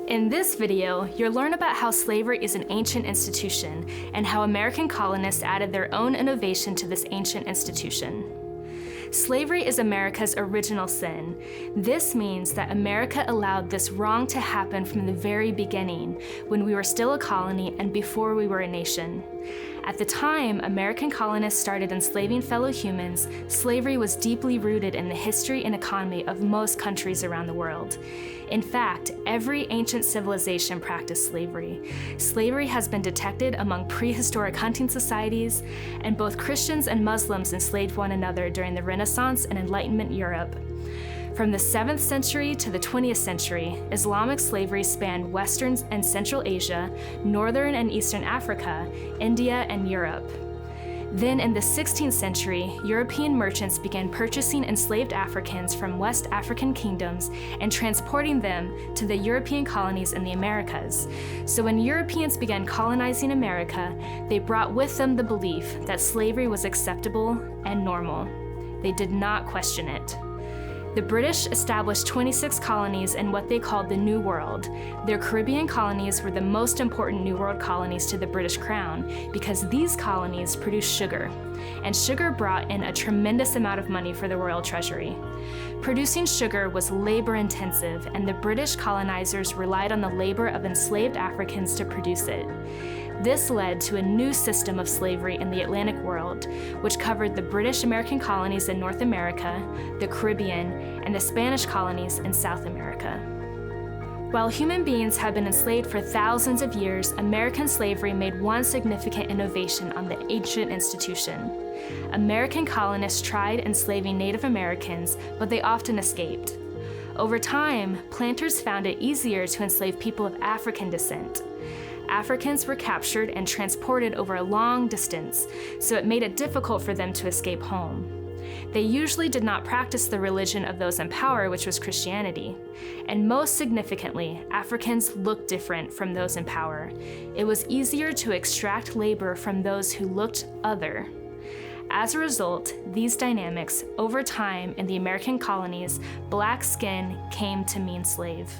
In this video, you'll learn about how slavery is an ancient institution and how American colonists added their own innovation to this ancient institution. Slavery is America's original sin. This means that America allowed this wrong to happen from the very beginning, when we were still a colony and before we were a nation. At the time American colonists started enslaving fellow humans, slavery was deeply rooted in the history and economy of most countries around the world. In fact, every ancient civilization practiced slavery. Slavery has been detected among prehistoric hunting societies, and both Christians and Muslims enslaved one another during the Renaissance and Enlightenment Europe. From the 7th century to the 20th century, Islamic slavery spanned Western and Central Asia, Northern and Eastern Africa, India, and Europe. Then in the 16th century, European merchants began purchasing enslaved Africans from West African kingdoms and transporting them to the European colonies in the Americas. So when Europeans began colonizing America, they brought with them the belief that slavery was acceptable and normal. They did not question it. The British established 26 colonies in what they called the New World. Their Caribbean colonies were the most important New World colonies to the British Crown because these colonies produced sugar, and sugar brought in a tremendous amount of money for the royal treasury. Producing sugar was labor-intensive, and the British colonizers relied on the labor of enslaved Africans to produce it. This led to a new system of slavery in the Atlantic world, which covered the British American colonies in North America, the Caribbean, and the Spanish colonies in South America. While human beings have been enslaved for thousands of years, American slavery made one significant innovation on the ancient institution. American colonists tried enslaving Native Americans, but they often escaped. Over time, planters found it easier to enslave people of African descent. Africans were captured and transported over a long distance, so it made it difficult for them to escape home. They usually did not practice the religion of those in power, which was Christianity. And most significantly, Africans looked different from those in power. It was easier to extract labor from those who looked other. As a result, these dynamics, over time in the American colonies, black skin came to mean slave.